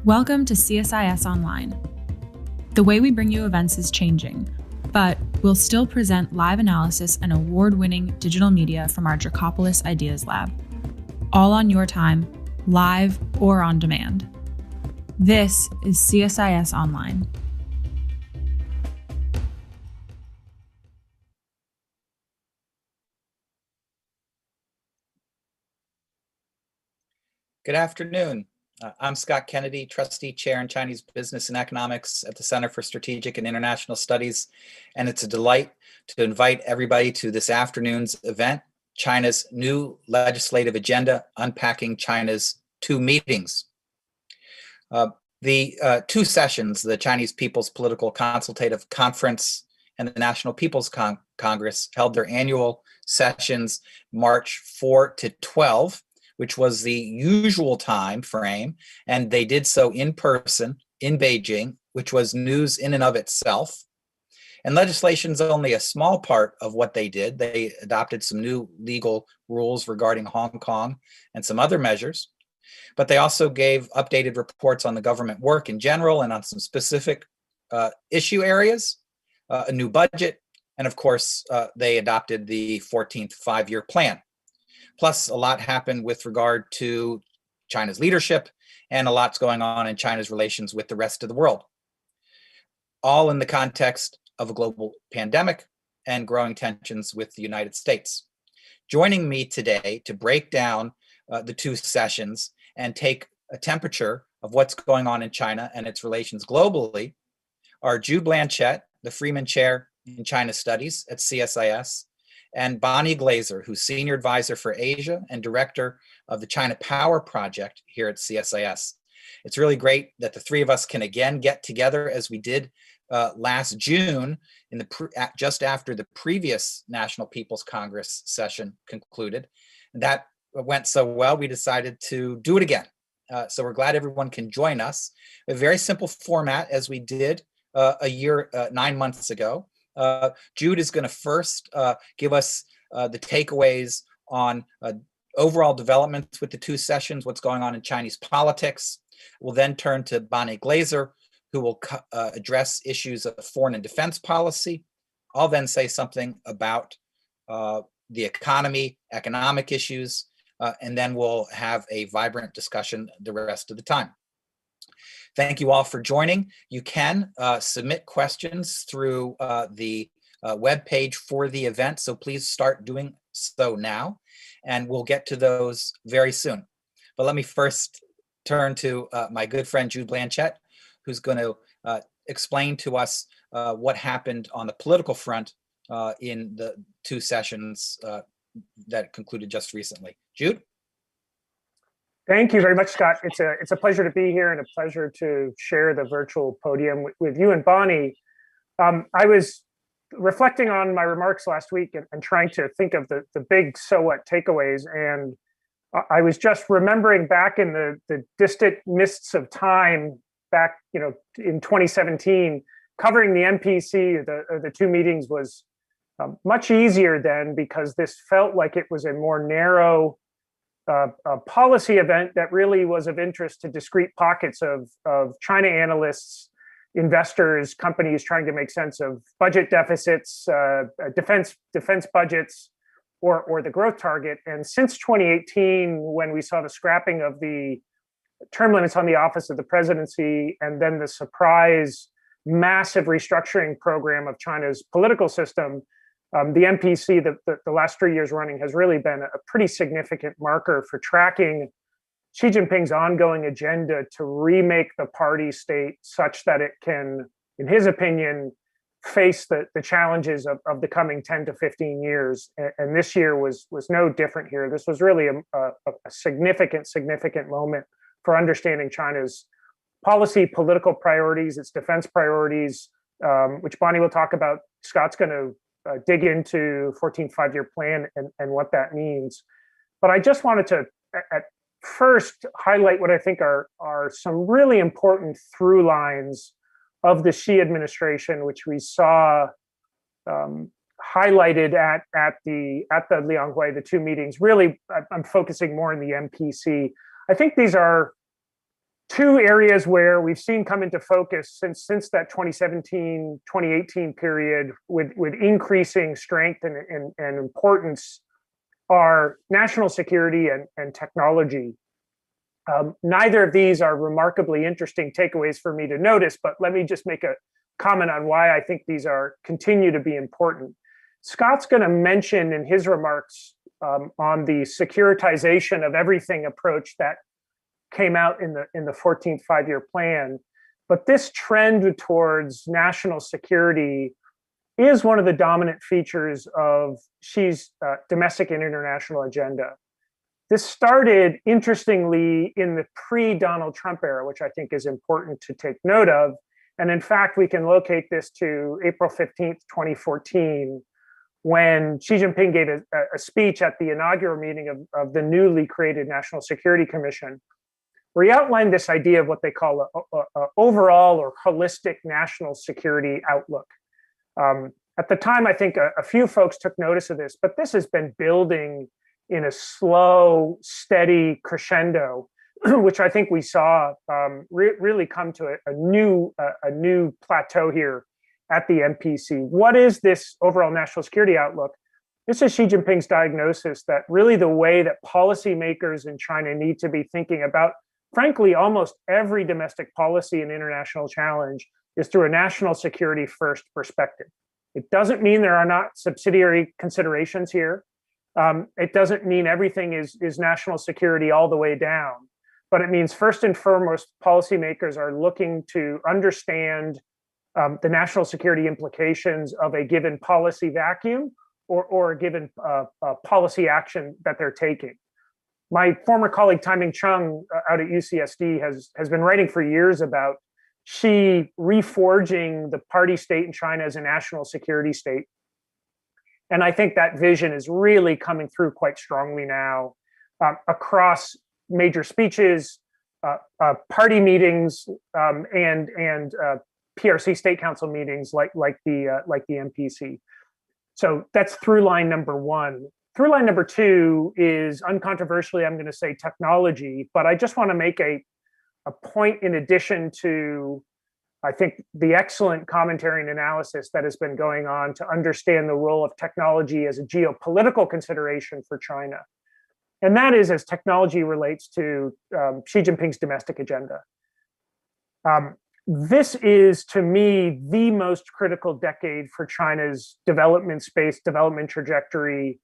Welcome to CSIS Online. The way we bring you events is changing, but we'll still present live analysis and award-winning digital media from our Dracopolis Ideas Lab, all on your time, live or on demand. This is CSIS Online. Good afternoon. I'm Scott Kennedy, Trustee Chair in Chinese Business and Economics at the Center for Strategic and International Studies, and it's a delight to invite everybody to this afternoon's event, China's new legislative agenda, Unpacking China's two meetings. The two sessions, the Chinese People's Political Consultative Conference and the National People's Congress, held their annual sessions March 4 to 12, which was the usual time frame, and they did so in person in Beijing, which was news in and of itself. And legislation is only a small part of what they did. They adopted some new legal rules regarding Hong Kong and some other measures, but they also gave updated reports on the government work in general and on some specific issue areas, a new budget, and of course, they adopted the 14th five-year plan. Plus, a lot happened with regard to China's leadership, and a lot's going on in China's relations with the rest of the world, all in the context of a global pandemic and growing tensions with the United States. Joining me today to break down the two sessions and take a temperature of what's going on in China and its relations globally are Jude Blanchette, the Freeman Chair in China Studies at CSIS, and Bonnie Glaser, who's Senior Advisor for Asia and Director of the China Power Project here at CSIS. It's really great that the three of us can again get together as we did last June in just after the previous National People's Congress session concluded. And that went so well, we decided to do it again. So we're glad everyone can join us. A very simple format as we did 9 months ago. Jude is going to first give us the takeaways on overall developments with the two sessions, what's going on in Chinese politics. We'll then turn to Bonnie Glaser, who will address issues of foreign and defense policy. I'll then say something about the economy, economic issues, and then we'll have a vibrant discussion the rest of the time. Thank you all for joining. You can submit questions through the webpage for the event, so please start doing so now, and we'll get to those very soon. But let me first turn to my good friend Jude Blanchette, who's going to explain to us what happened on the political front in the two sessions that concluded just recently. Jude? Thank you very much, Scott. It's a pleasure to be here and a pleasure to share the virtual podium with you and Bonnie. I was reflecting on my remarks last week and trying to think of the big so what takeaways, and I was just remembering back in the distant mists of time back, in 2017, covering the NPC, the two meetings was much easier then because this felt like it was a more narrow a policy event that really was of interest to discrete pockets of China analysts, investors, companies trying to make sense of budget deficits, defense budgets, or the growth target. And since 2018, when we saw the scrapping of the term limits on the office of the presidency, and then the surprise massive restructuring program of China's political system, the NPC, the last 3 years running, has really been a pretty significant marker for tracking Xi Jinping's ongoing agenda to remake the party state such that it can, in his opinion, face the challenges of the coming 10 to 15 years. And this year was no different here. This was really a significant moment for understanding China's policy, political priorities, its defense priorities, which Bonnie will talk about. Scott's going to dig into 14th five-year plan and what that means. But I just wanted to, at first, highlight what I think are some really important through lines of the Xi administration, which we saw highlighted at the Lianghui, the two meetings. Really, I'm focusing more on the MPC. I think these are two areas where we've seen come into focus since that 2017-2018 period with increasing strength and importance are national security and technology. Neither of these are remarkably interesting takeaways for me to notice, but let me just make a comment on why I think these continue to be important. Scott's going to mention in his remarks on the securitization of everything approach that came out in the 14th five-year plan. But this trend towards national security is one of the dominant features of Xi's domestic and international agenda. This started, interestingly, in the pre-Donald Trump era, which I think is important to take note of. And in fact, we can locate this to April 15th, 2014, when Xi Jinping gave a speech at the inaugural meeting of the newly created National Security Commission, where he outlined this idea of what they call a overall or holistic national security outlook. At the time, I think a few folks took notice of this, but this has been building in a slow, steady crescendo, which I think we saw really come to a new plateau here at the NPC. What is this overall national security outlook? This is Xi Jinping's diagnosis that really the way that policymakers in China need to be thinking about, frankly, almost every domestic policy and international challenge is through a national security first perspective. It doesn't mean there are not subsidiary considerations here. It doesn't mean everything is national security all the way down, but it means first and foremost, policymakers are looking to understand the national security implications of a given policy vacuum or a given policy action that they're taking. My former colleague, Taiming Chung, out at UCSD, has been writing for years about Xi reforging the party state in China as a national security state. And I think that vision is really coming through quite strongly now across major speeches, party meetings, and PRC State Council meetings like the MPC. So that's through line number one. Through line number two is uncontroversially, I'm going to say technology, but I just want to make a point in addition to, I think, the excellent commentary and analysis that has been going on to understand the role of technology as a geopolitical consideration for China. And that is as technology relates to Xi Jinping's domestic agenda. This is, to me, the most critical decade for China's development space, development trajectory,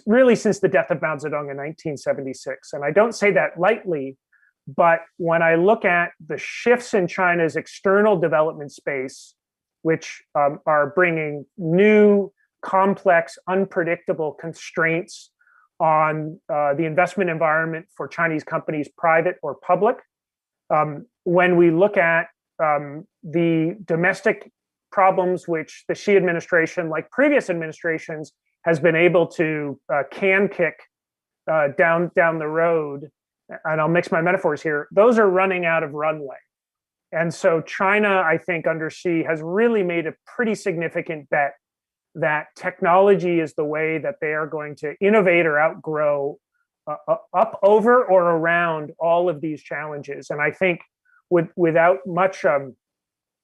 really since the death of Mao Zedong in 1976. And I don't say that lightly, but when I look at the shifts in China's external development space, which are bringing new, complex, unpredictable constraints on the investment environment for Chinese companies, private or public, when we look at the domestic problems which the Xi administration, like previous administrations, has been able to can kick down the road, and I'll mix my metaphors here, those are running out of runway. And so China, I think, under Xi has really made a pretty significant bet that technology is the way that they are going to innovate or outgrow up, over, or around all of these challenges. And I think without much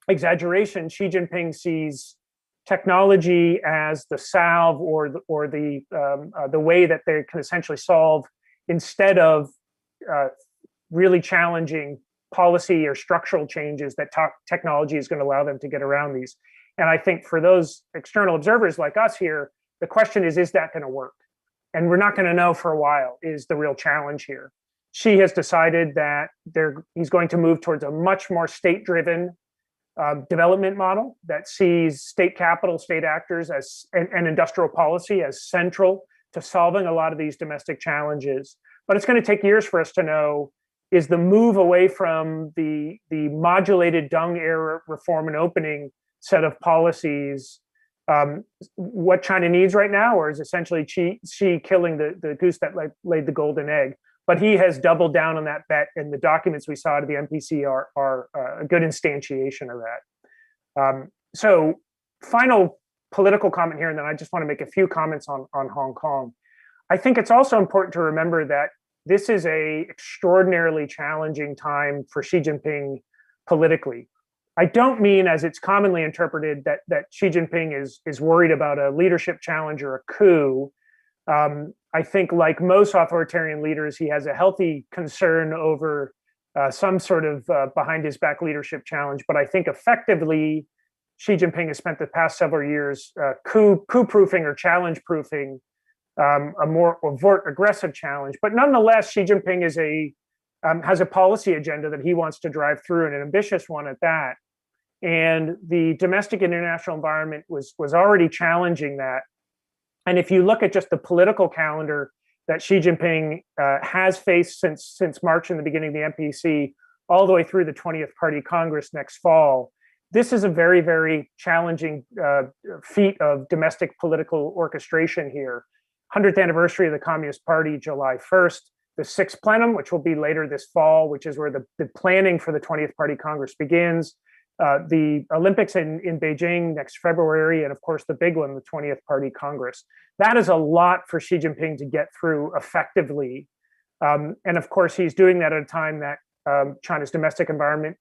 exaggeration, Xi Jinping sees technology as the salve or the way that they can essentially solve, instead of really challenging policy or structural changes that technology is going to allow them to get around these. And I think for those external observers like us here, the question is that going to work? And we're not going to know for a while, is the real challenge here. Xi has decided that he's going to move towards a much more state-driven development model that sees state capital, state actors and industrial policy as central to solving a lot of these domestic challenges. But it's going to take years for us to know, is the move away from the modulated Deng era reform and opening set of policies what China needs right now, or is essentially Xi killing the goose that laid the golden egg? But he has doubled down on that bet, and the documents we saw at the MPC are a good instantiation of that. So final political comment here, and then I just want to make a few comments on Hong Kong. I think it's also important to remember that this is a extraordinarily challenging time for Xi Jinping politically. I don't mean, as it's commonly interpreted, that Xi Jinping is worried about a leadership challenge or a coup. I think, like most authoritarian leaders, he has a healthy concern over some sort of behind his back leadership challenge. But I think effectively, Xi Jinping has spent the past several years coup-proofing or challenge-proofing a more overt, aggressive challenge. But nonetheless, Xi Jinping has a policy agenda that he wants to drive through, and an ambitious one at that. And the domestic and international environment was already challenging that. And if you look at just the political calendar that Xi Jinping has faced since March and the beginning of the NPC, all the way through the 20th Party Congress next fall, this is a very, very challenging feat of domestic political orchestration here. 100th anniversary of the Communist Party, July 1st, the 6th plenum, which will be later this fall, which is where the planning for the 20th Party Congress begins, the Olympics in Beijing next February, and of course the big one, the 20th Party Congress. That is a lot for Xi Jinping to get through effectively. And of course, he's doing that at a time that China's domestic environment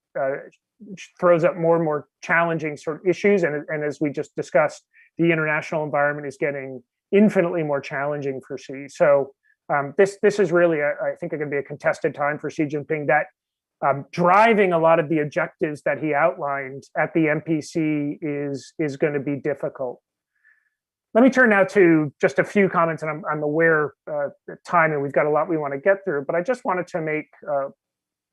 throws up more and more challenging sort of issues. And as we just discussed, the international environment is getting infinitely more challenging for Xi. So this is really, I think, going to be a contested time for Xi Jinping, that driving a lot of the objectives that he outlined at the MPC is going to be difficult. Let me turn now to just a few comments, and I'm aware of time, and we've got a lot we want to get through, but I just wanted to make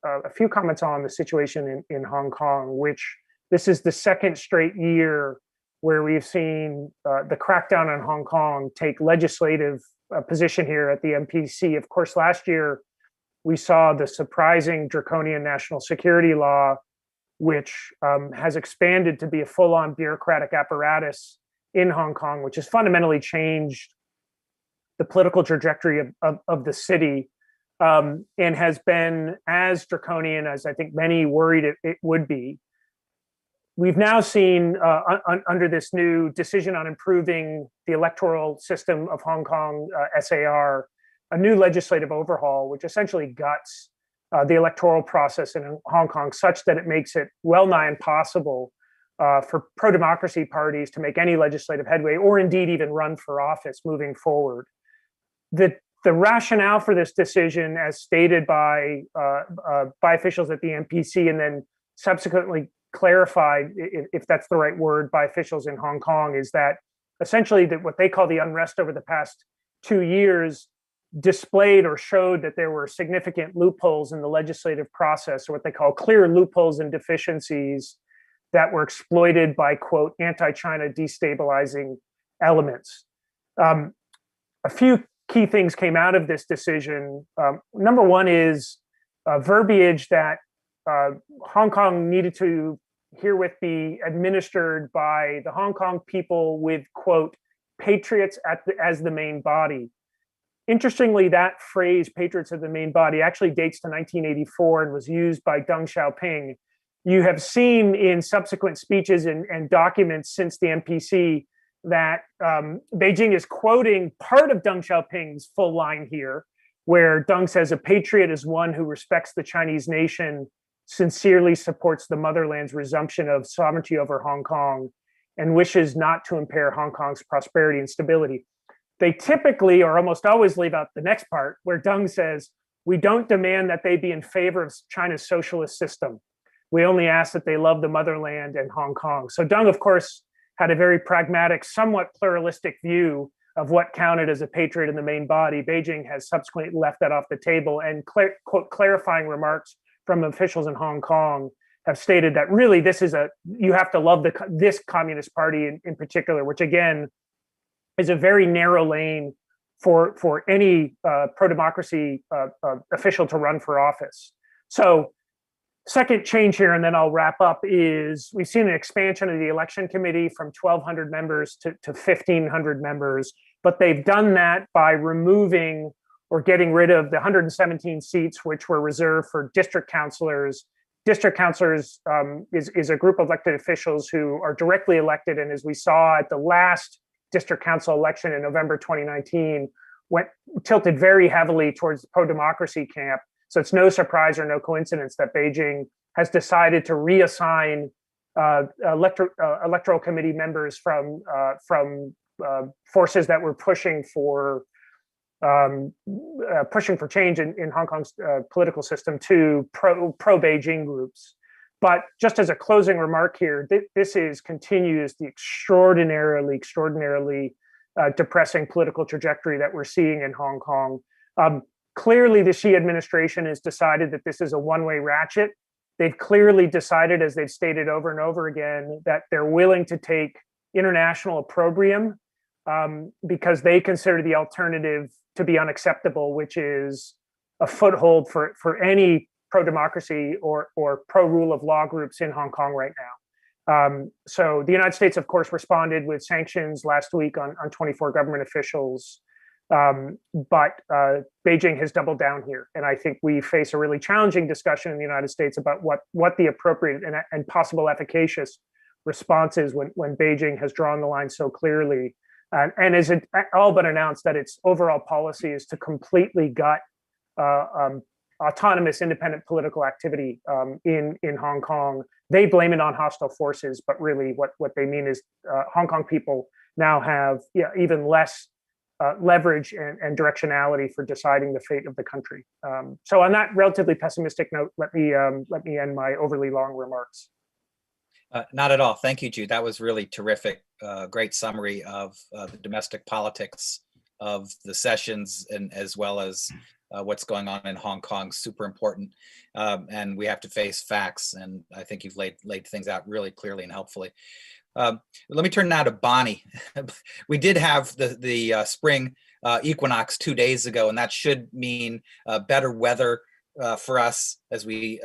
a few comments on the situation in Hong Kong, which this is the second straight year where we've seen the crackdown on Hong Kong take legislative position here at the MPC. Of course, last year, we saw the surprising draconian national security law, which has expanded to be a full-on bureaucratic apparatus in Hong Kong, which has fundamentally changed the political trajectory of the city, and has been as draconian as I think many worried it would be. We've now seen, under this new decision on improving the electoral system of Hong Kong, SAR, a new legislative overhaul, which essentially guts the electoral process in Hong Kong, such that it makes it well nigh impossible for pro-democracy parties to make any legislative headway, or indeed even run for office moving forward. The rationale for this decision, as stated by officials at the MPC, and then subsequently clarified, if that's the right word, by officials in Hong Kong, is that essentially that what they call the unrest over the past 2 years displayed or showed that there were significant loopholes in the legislative process, or what they call clear loopholes and deficiencies that were exploited by, quote, anti-China destabilizing elements. A few key things came out of this decision. Number one is verbiage that Hong Kong needed to herewith be administered by the Hong Kong people with, quote, patriots as the main body. Interestingly, that phrase, patriots of the main body, actually dates to 1984 and was used by Deng Xiaoping. You have seen in subsequent speeches and documents since the MPC that Beijing is quoting part of Deng Xiaoping's full line here, where Deng says, "A patriot is one who respects the Chinese nation, sincerely supports the motherland's resumption of sovereignty over Hong Kong, and wishes not to impair Hong Kong's prosperity and stability." They typically, or almost always, leave out the next part, where Deng says, "We don't demand that they be in favor of China's socialist system. We only ask that they love the motherland and Hong Kong." So Deng, of course, had a very pragmatic, somewhat pluralistic view of what counted as a patriot in the main body. Beijing has subsequently left that off the table, and quote, clarifying remarks from officials in Hong Kong have stated that really this is you have to love this Communist Party in particular, which again is a very narrow lane for any pro-democracy official to run for office. So second change here, and then I'll wrap up, is we've seen an expansion of the election committee from 1,200 members to 1,500 members, but they've done that by removing or getting rid of the 117 seats which were reserved for district councilors. District councilors is a group of elected officials who are directly elected, and as we saw at the last district council election in November 2019, tilted very heavily towards the pro-democracy camp. So it's no surprise or no coincidence that Beijing has decided to reassign electoral committee members from forces that were pushing for change in Hong Kong's political system to pro-Beijing groups. But just as a closing remark here, this continues the extraordinarily depressing political trajectory that we're seeing in Hong Kong. Clearly, the Xi administration has decided that this is a one-way ratchet. They've clearly decided, as they've stated over and over again, that they're willing to take international opprobrium because they consider the alternative to be unacceptable, which is a foothold for any pro-democracy or pro-rule of law groups in Hong Kong right now. So the United States, of course, responded with sanctions last week on 24 government officials. But Beijing has doubled down here. And I think we face a really challenging discussion in the United States about what the appropriate and possible efficacious response is when Beijing has drawn the line so clearly. And as it all but announced that its overall policy is to completely gut autonomous independent political activity in Hong Kong. They blame it on hostile forces, but really what they mean is Hong Kong people now have even less leverage and directionality for deciding the fate of the country. So on that relatively pessimistic note, let me end my overly long remarks. Not at all. Thank you, Jude. That was really terrific. Great summary of the domestic politics of the sessions, and as well as what's going on in Hong Kong. Super important. And we have to face facts. And I think you've laid things out really clearly and helpfully. Let me turn now to Bonnie. We did have the spring equinox 2 days ago, and that should mean better weather for us as we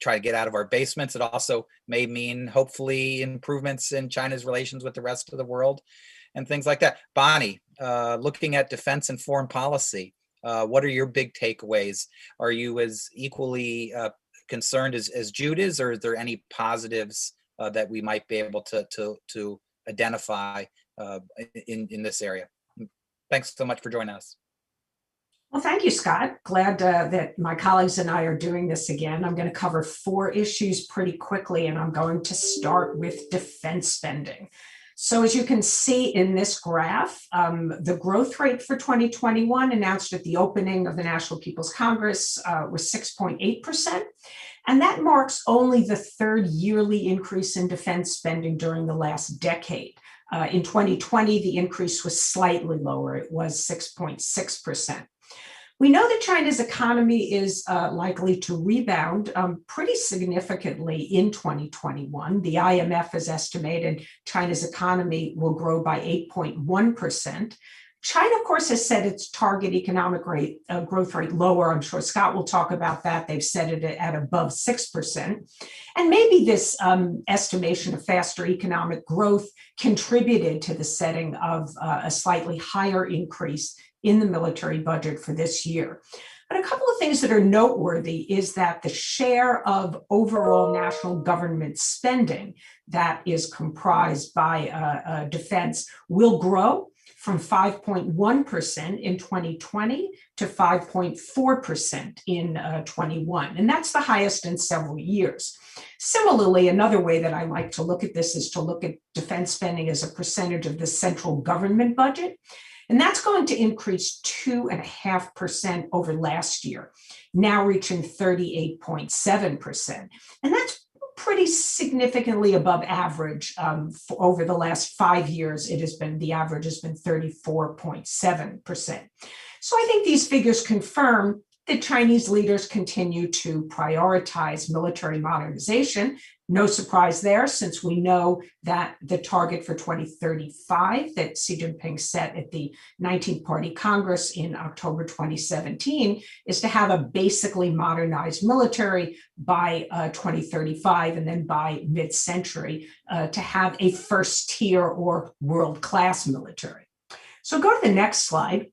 try to get out of our basements. It also may mean, hopefully, improvements in China's relations with the rest of the world and things like that. Bonnie, looking at defense and foreign policy, what are your big takeaways? Are you as equally concerned as Jude is, or is there any positives that we might be able to identify in this area? Thanks so much for joining us. Well, thank you, Scott. Glad that my colleagues and I are doing this again. I'm going to cover 4 issues pretty quickly, and I'm going to start with defense spending. So as you can see in this graph, the growth rate for 2021 announced at the opening of the National People's Congress was 6.8%. And that marks only the 3rd yearly increase in defense spending during the last decade. In 2020, the increase was slightly lower. It was 6.6%. We know that China's economy is likely to rebound pretty significantly in 2021. The IMF has estimated China's economy will grow by 8.1%. China, of course, has set its target economic growth rate lower. I'm sure Scott will talk about that. They've set it at above 6%. And maybe this estimation of faster economic growth contributed to the setting of a slightly higher increase in the military budget for this year. But a couple of things that are noteworthy is that the share of overall national government spending that is comprised by defense will grow from 5.1% in 2020 to 5.4% in 21. And that's the highest in several years. Similarly, another way that I like to look at this is to look at defense spending as a percentage of the central government budget. And that's going to increase 2.5% over last year, now reaching 38.7%. And that's pretty significantly above average. Over the last 5 years, the average has been 34.7%. So I think these figures confirm that Chinese leaders continue to prioritize military modernization. No surprise there, since we know that the target for 2035 that Xi Jinping set at the 19th Party Congress in October 2017 is to have a basically modernized military by 2035, and then by mid-century to have a first-tier or world-class military. So go to the next slide.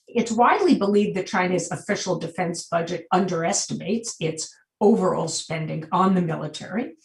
It's widely believed that China's official defense budget underestimates its overall spending on the military,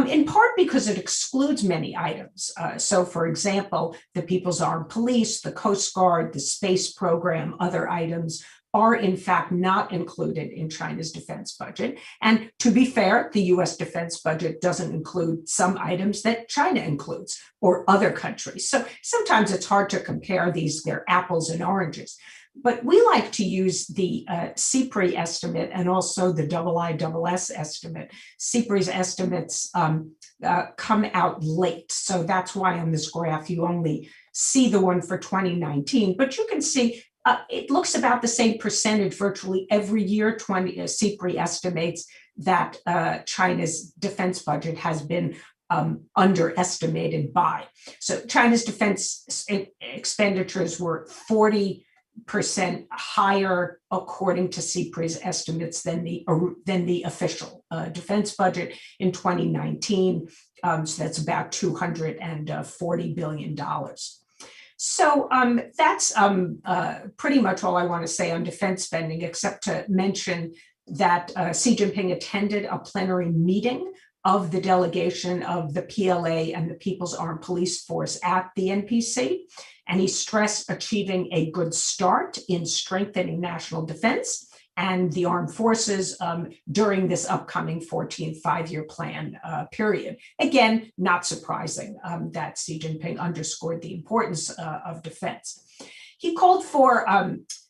in part because it excludes many items. So, for example, the People's Armed Police, the Coast Guard, the space program, other items are in fact not included in China's defense budget. And to be fair, the U.S. defense budget doesn't include some items that China includes or other countries. So sometimes it's hard to compare these, they're apples and oranges. But we like to use the CPRI estimate and also the IISS estimate. CPRI's estimates come out late. So that's why on this graph, you only see the one for 2019, but you can see it looks about the same percentage virtually every year. CPRI estimates that China's defense budget has been underestimated by. So China's defense expenditures were 40% higher, according to CPRI's estimates, than the official defense budget in 2019. So that's about $240 billion. So that's pretty much all I want to say on defense spending, except to mention that Xi Jinping attended a plenary meeting of the delegation of the PLA and the People's Armed Police Force at the NPC. And he stressed achieving a good start in strengthening national defense and the armed forces during this upcoming 14th five-year plan period. Again, not surprising that Xi Jinping underscored the importance of defense. He called for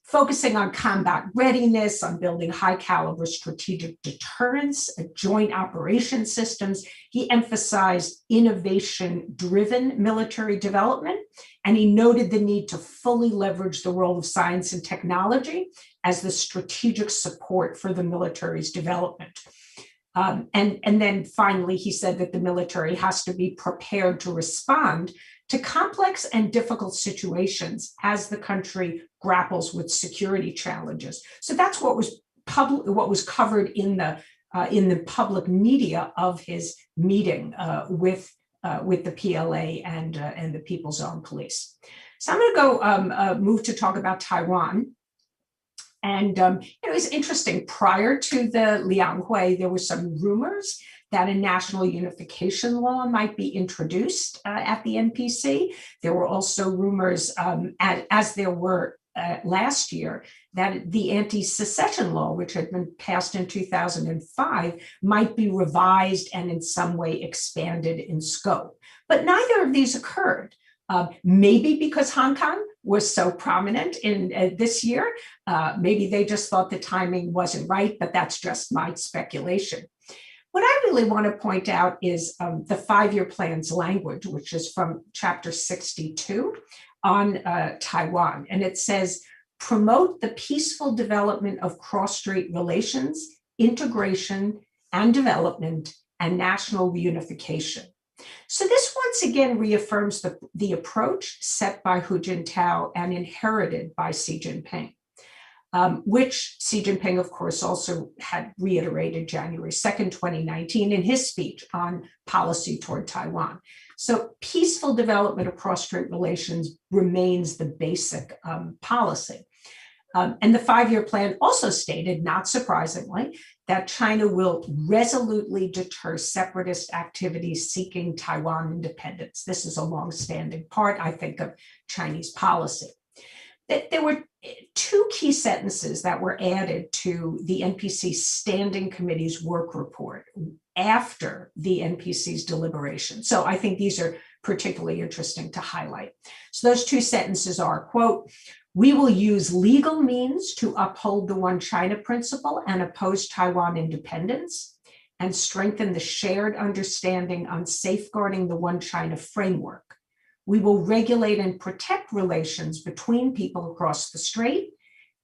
focusing on combat readiness, on building high caliber strategic deterrence, joint operation systems. He emphasized innovation-driven military development, and he noted the need to fully leverage the role of science and technology as the strategic support for the military's development. And then finally, he said that the military has to be prepared to respond to complex and difficult situations as the country grapples with security challenges. So that's what was covered in the public media of his meeting with the PLA and the People's Armed Police. So I'm going to go move to talk about Taiwan. And it was interesting. Prior to the Lianghui, there were some rumors that a national unification law might be introduced at the NPC. There were also rumors, as there were last year, that the anti-secession law, which had been passed in 2005, might be revised and in some way expanded in scope. But neither of these occurred. Maybe because Hong Kong was so prominent in this year, maybe they just thought the timing wasn't right, but that's just my speculation. What I really want to point out is the five-year plan's language, which is from Chapter 62 on Taiwan. And it says, promote the peaceful development of cross-strait relations, integration and development, and national reunification. So this once again reaffirms the approach set by Hu Jintao and inherited by Xi Jinping, which Xi Jinping, of course, also had reiterated January 2nd, 2019 in his speech on policy toward Taiwan. So peaceful development of cross-strait relations remains the basic policy. And the five-year plan also stated, not surprisingly, that China will resolutely deter separatist activities seeking Taiwan independence. This is a longstanding part, I think, of Chinese policy. There were two key sentences that were added to the NPC Standing Committee's work report after the NPC's deliberation. So I think these are particularly interesting to highlight. So those two sentences are, quote, we will use legal means to uphold the One China principle and oppose Taiwan independence and strengthen the shared understanding on safeguarding the One China framework. We will regulate and protect relations between people across the strait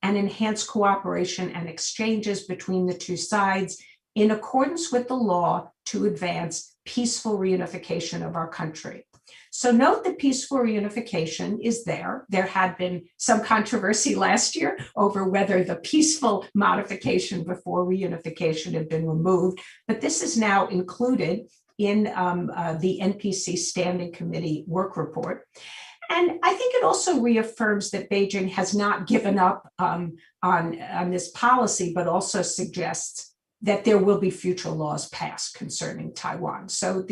and enhance cooperation and exchanges between the two sides in accordance with the law to advance peaceful reunification of our country. So note that peaceful reunification is there. There had been some controversy last year over whether the peaceful modification before reunification had been removed, but this is now included in the NPC Standing Committee work report. And I think it also reaffirms that Beijing has not given up on this policy, but also suggests that there will be future laws passed concerning Taiwan. So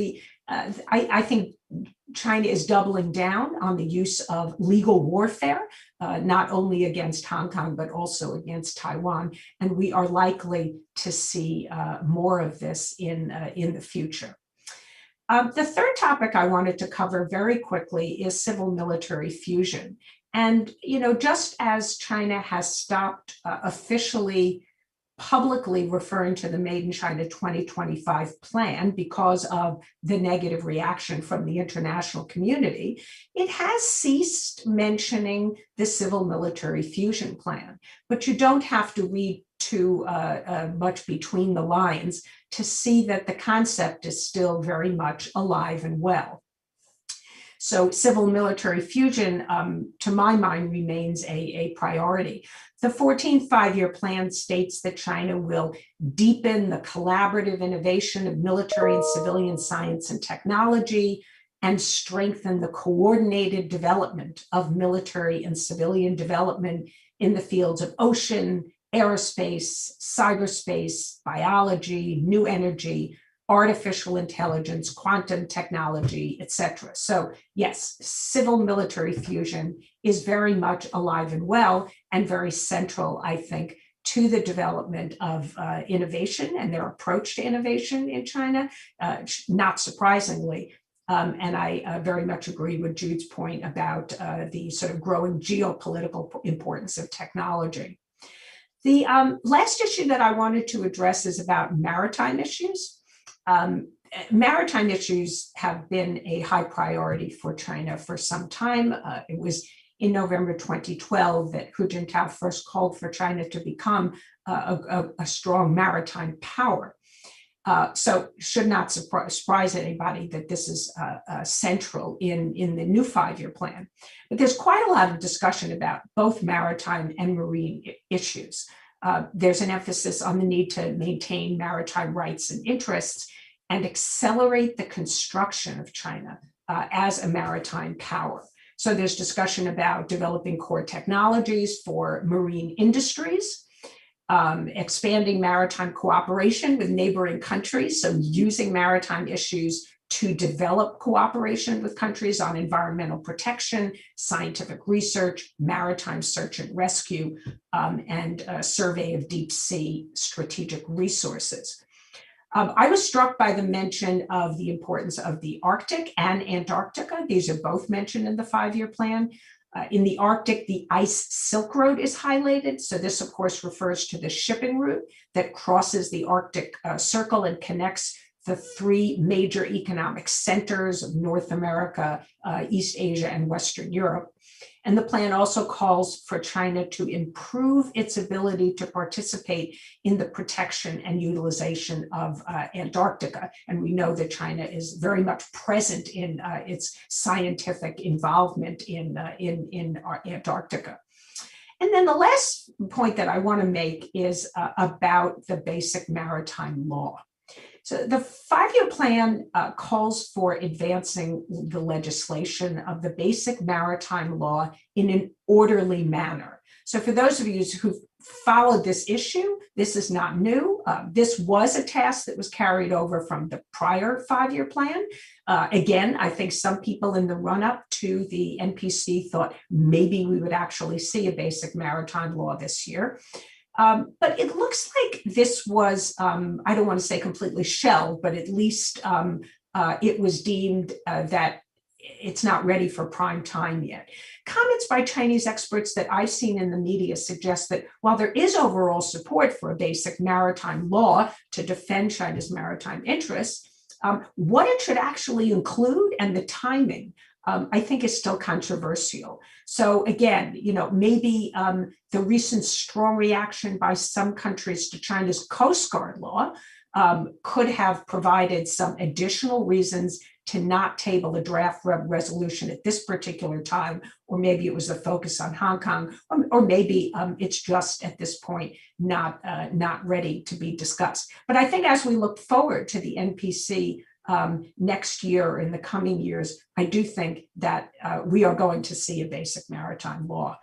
I think China is doubling down on the use of legal warfare, not only against Hong Kong, but also against Taiwan. And we are likely to see more of this in the future. The third topic I wanted to cover very quickly is civil-military fusion. And, just as China has stopped officially publicly referring to the Made in China 2025 plan because of the negative reaction from the international community, it has ceased mentioning the civil-military fusion plan. But you don't have to read too much between the lines to see that the concept is still very much alive and well. So civil-military fusion, to my mind, remains a priority. The 14th five-year plan states that China will deepen the collaborative innovation of military and civilian science and technology and strengthen the coordinated development of military and civilian development in the fields of ocean, aerospace, cyberspace, biology, new energy, artificial intelligence, quantum technology, etc. So yes, civil-military fusion is very much alive and well and very central, I think, to the development of innovation and their approach to innovation in China, not surprisingly. And I very much agree with Jude's point about the sort of growing geopolitical importance of technology. The last issue that I wanted to address is about maritime issues. Maritime issues have been a high priority for China for some time. It was in November 2012 that Hu Jintao first called for China to become a strong maritime power. So should not surprise anybody that this is central in the new five-year plan. But there's quite a lot of discussion about both maritime and marine issues. There's an emphasis on the need to maintain maritime rights and interests and accelerate the construction of China as a maritime power. So there's discussion about developing core technologies for marine industries, expanding maritime cooperation with neighboring countries, so using maritime issues to develop cooperation with countries on environmental protection, scientific research, maritime search and rescue, and survey of deep sea strategic resources. I was struck by the mention of the importance of the Arctic and Antarctica. These are both mentioned in the five-year plan. In the Arctic, the Ice Silk Road is highlighted. So this, of course, refers to the shipping route that crosses the Arctic Circle and connects the three major economic centers of North America, East Asia, and Western Europe. And the plan also calls for China to improve its ability to participate in the protection and utilization of Antarctica. And we know that China is very much present in its scientific involvement in Antarctica. And then the last point that I want to make is about the basic maritime law. So the five-year plan calls for advancing the legislation of the basic maritime law in an orderly manner. So for those of you who've followed this issue, this is not new. This was a task that was carried over from the prior five-year plan. Again, I think some people in the run-up to the NPC thought maybe we would actually see a basic maritime law this year. But it looks like this was, I don't want to say completely shelved, but at least it was deemed that it's not ready for prime time yet. Comments by Chinese experts that I've seen in the media suggest that while there is overall support for a basic maritime law to defend China's maritime interests, what it should actually include and the timing I think is still controversial. So again, maybe the recent strong reaction by some countries to China's Coast Guard law could have provided some additional reasons to not table a draft resolution at this particular time, or maybe it was a focus on Hong Kong, or maybe it's just at this point not ready to be discussed. But I think as we look forward to the NPC next year or in the coming years, I do think that we are going to see a basic maritime law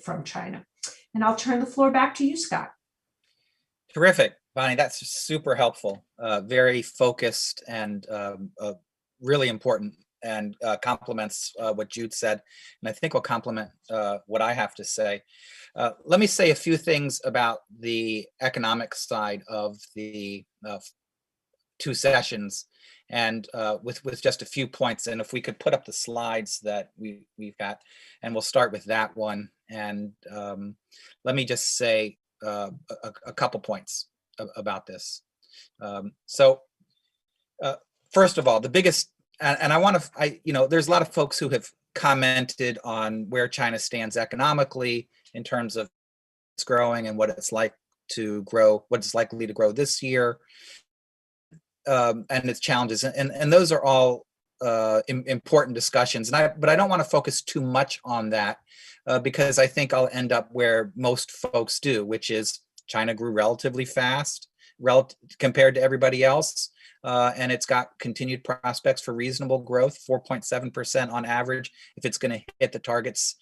from China. And I'll turn the floor back to you, Scott. Terrific. Bonnie, that's super helpful, very focused and really important, and complements what Jude said, and I think will complement what I have to say. Let me say a few things about the economic side of the two sessions, and with just a few points. And if we could put up the slides that we've got, and we'll start with that one. And let me just say a couple points about this. First of all, the biggest, and I want to, there's a lot of folks who have commented on where China stands economically in terms of it's growing and what it's like to grow, what it's likely to grow this year, and its challenges, and those are all important discussions. But I don't want to focus too much on that because I think I'll end up where most folks do, which is China grew relatively fast compared to everybody else. And it's got continued prospects for reasonable growth, 4.7% on average, if it's going to hit the targets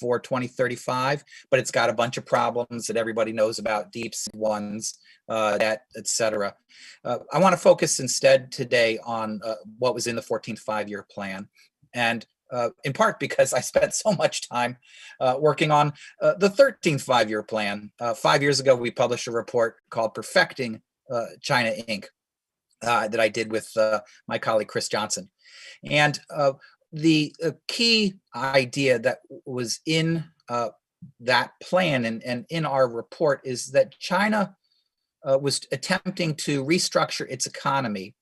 for 2035. But it's got a bunch of problems that everybody knows about, deep ones, debt, etc. I want to focus instead today on what was in the 14th five-year plan, and in part because I spent so much time working on the 13th five-year plan. 5 years ago, we published a report called Perfecting China Inc. That I did with my colleague Chris Johnson. And the key idea that was in that plan and in our report is that China was attempting to restructure its economy,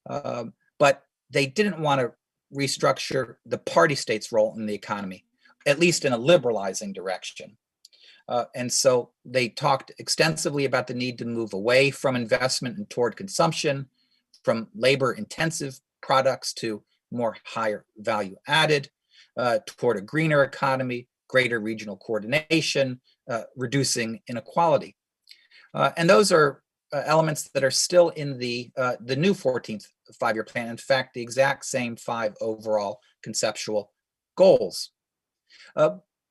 but they didn't want to restructure the party state's role in the economy, at least in a liberalizing direction. And so they talked extensively about the need to move away from investment and toward consumption, from labor-intensive products to more higher value added, toward a greener economy, greater regional coordination, reducing inequality. And those are elements that are still in the new 14th five-year plan. In fact, the exact same 5 overall conceptual goals.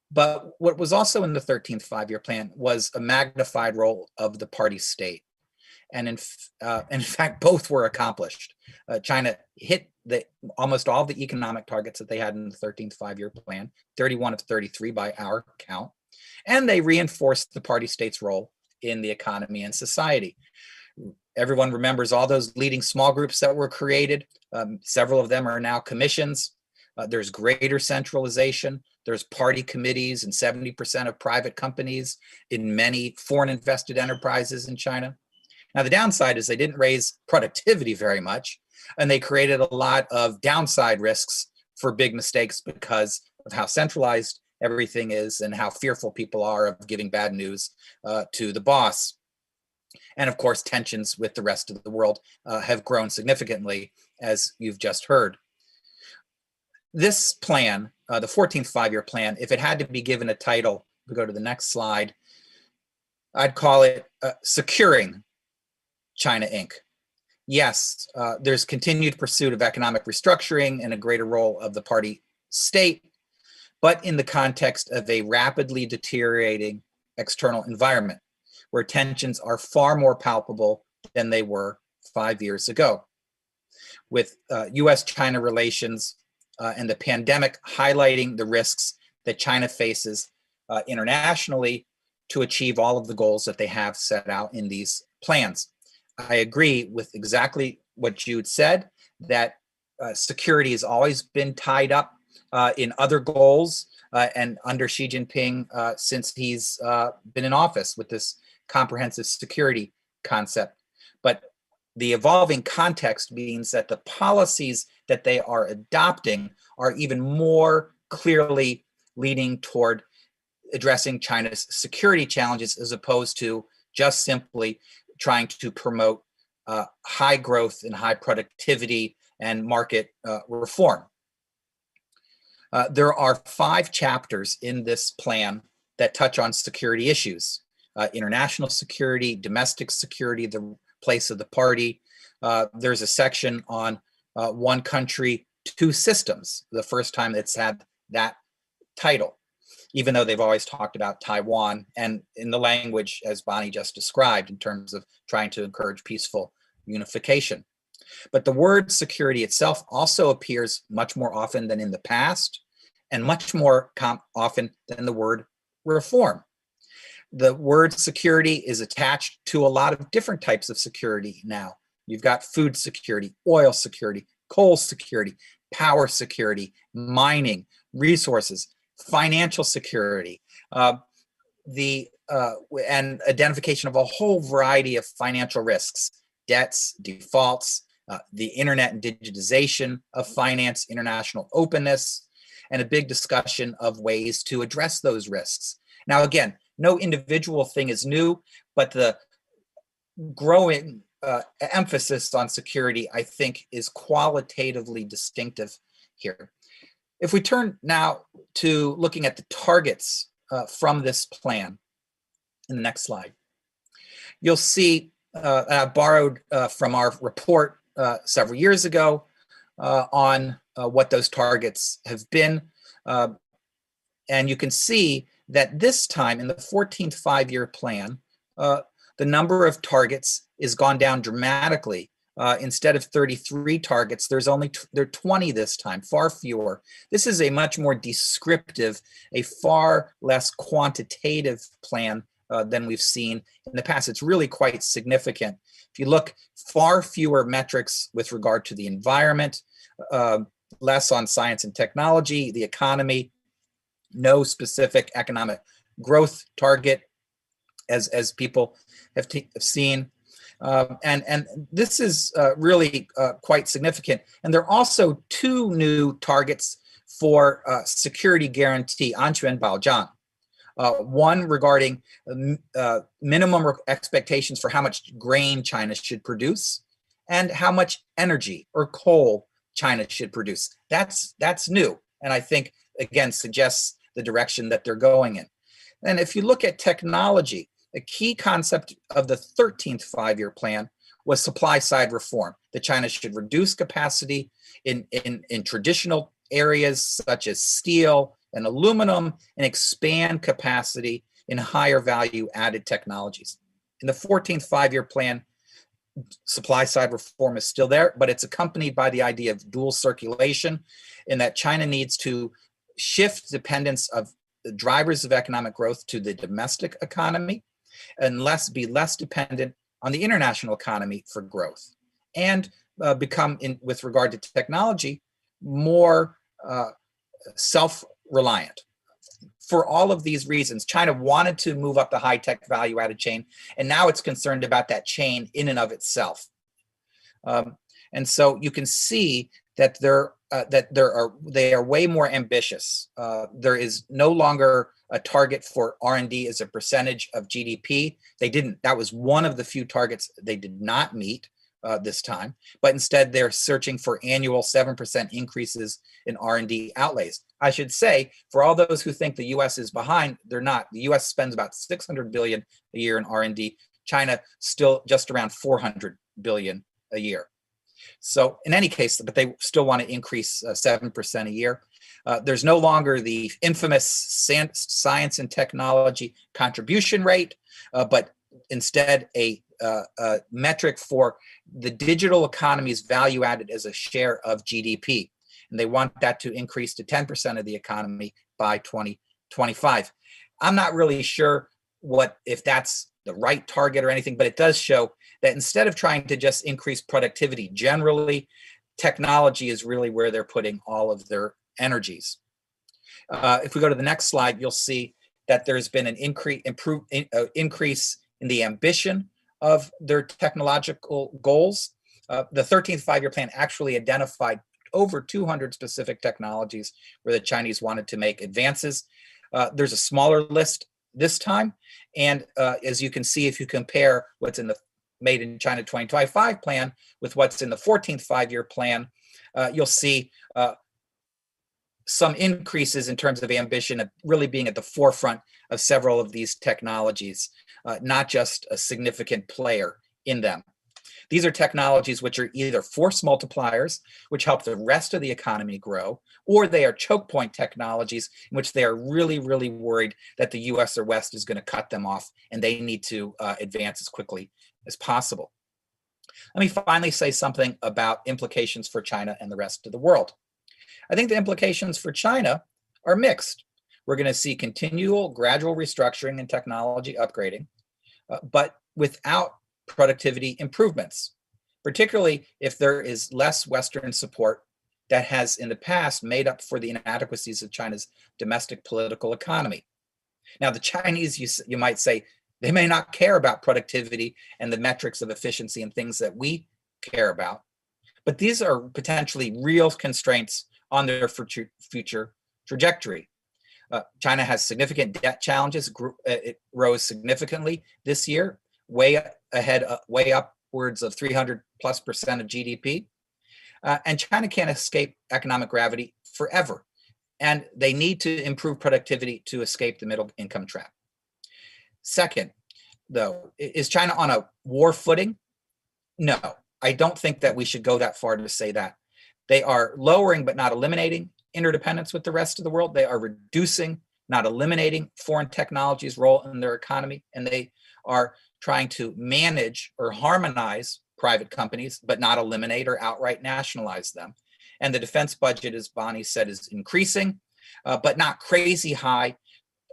But what was also in the 13th five-year plan was a magnified role of the party state. And in fact, both were accomplished. China hit almost all the economic targets that they had in the 13th five-year plan, 31 of 33 by our count. And they reinforced the party state's role in the economy and society. Everyone remembers all those leading small groups that were created. Several of them are now commissions. There's greater centralization. There's party committees and 70% of private companies in many foreign invested enterprises in China. Now, the downside is they didn't raise productivity very much, and they created a lot of downside risks for big mistakes because of how centralized everything is and how fearful people are of giving bad news to the boss. And of course, tensions with the rest of the world have grown significantly, as you've just heard. This plan, the 14th five-year plan, if it had to be given a title, we go to the next slide, I'd call it Securing China Inc. Yes, there's continued pursuit of economic restructuring and a greater role of the party state, but in the context of a rapidly deteriorating external environment where tensions are far more palpable than they were 5 years ago. With U.S. China relations and the pandemic highlighting the risks that China faces internationally to achieve all of the goals that they have set out in these plans. I agree with exactly what Jude said, that security has always been tied up in other goals and under Xi Jinping since he's been in office with this comprehensive security concept. But the evolving context means that the policies that they are adopting are even more clearly leading toward addressing China's security challenges as opposed to just simply trying to promote high growth and high productivity and market reform. There are 5 chapters in this plan that touch on security issues: international security, domestic security, the place of the party. There's a section on one country, two systems, the first time it's had that title. even though they've always talked about Taiwan and in the language as Bonnie just described in terms of trying to encourage peaceful unification. But the word security itself also appears much more often than in the past and much more often than the word reform. The word security is attached to a lot of different types of security now. You've got food security, oil security, coal security, power security, mining, resources, financial security, and identification of a whole variety of financial risks, debts, defaults, the internet and digitization of finance, international openness, and a big discussion of ways to address those risks. Now, again, no individual thing is new, but the growing emphasis on security, I think, is qualitatively distinctive here. If we turn now to looking at the targets from this plan, in the next slide, you'll see I borrowed from our report several years ago on what those targets have been. And you can see that this time in the 14th five-year plan, the number of targets is gone down dramatically. Instead of 33 targets, there are 20 this time, far fewer. This is a much more descriptive, a far less quantitative plan than we've seen in the past. It's really quite significant. If you look, far fewer metrics with regard to the environment, less on science and technology, the economy, no specific economic growth target, as people have seen. And this is really quite significant. And there are also two new targets for security guarantee, 安全保障. One regarding minimum expectations for how much grain China should produce and how much energy or coal China should produce. That's new, and I think, again, suggests the direction that they're going in. And if you look at technology, a key concept of the 13th five-year plan was supply side reform, that China should reduce capacity in traditional areas such as steel and aluminum and expand capacity in higher value added technologies. In the 14th five-year plan, supply side reform is still there, but it's accompanied by the idea of dual circulation, in that China needs to shift dependence of the drivers of economic growth to the domestic economy and be less dependent on the international economy for growth, and become, with regard to technology, more self-reliant. For all of these reasons, China wanted to move up the high-tech value-added chain, and now it's concerned about that chain in and of itself. And so you can see that they are way more ambitious. There is no longer a target for R&D as a percentage of GDP. That was one of the few targets they did not meet this time, but instead they're searching for annual 7% increases in R&D outlays. I should say, for all those who think the US is behind, they're not. The US spends about $600 billion a year in R&D. China still just around $400 billion a year. So in any case, but they still want to increase 7% a year. There's no longer the infamous science and technology contribution rate, but instead a metric for the digital economy's value added as a share of GDP. And they want that to increase to 10% of the economy by 2025. I'm not really sure if that's the right target or anything, but it does show that instead of trying to just increase productivity generally, technology is really where they're putting all of their energies. If we go to the next slide, you'll see that there's been an increase in the ambition of their technological goals. The 13th five-year plan actually identified over 200 specific technologies where the Chinese wanted to make advances. There's a smaller list this time. And as you can see, if you compare what's in the Made in China 2025 plan with what's in the 14th five-year plan, you'll see some increases in terms of ambition of really being at the forefront of several of these technologies, not just a significant player in them. These are technologies which are either force multipliers, which help the rest of the economy grow, or they are choke point technologies in which they are really, really worried that the US or West is going to cut them off and they need to advance as quickly as possible. Let me finally say something about implications for China and the rest of the world. I think the implications for China are mixed. We're going to see continual gradual restructuring and technology upgrading, but without productivity improvements, particularly if there is less Western support that has in the past made up for the inadequacies of China's domestic political economy. Now, the Chinese, you might say, they may not care about productivity and the metrics of efficiency and things that we care about, but these are potentially real constraints on their future trajectory. China has significant debt challenges. It rose significantly this year, way upwards of 300+% of GDP. And China can't escape economic gravity forever. And they need to improve productivity to escape the middle income trap. Second, though, is China on a war footing? No, I don't think that we should go that far to say that. They are lowering but not eliminating interdependence with the rest of the world. They are reducing, not eliminating, foreign technologies' role in their economy. And they are trying to manage or harmonize private companies, but not eliminate or outright nationalize them. And the defense budget, as Bonnie said, is increasing, but not crazy high.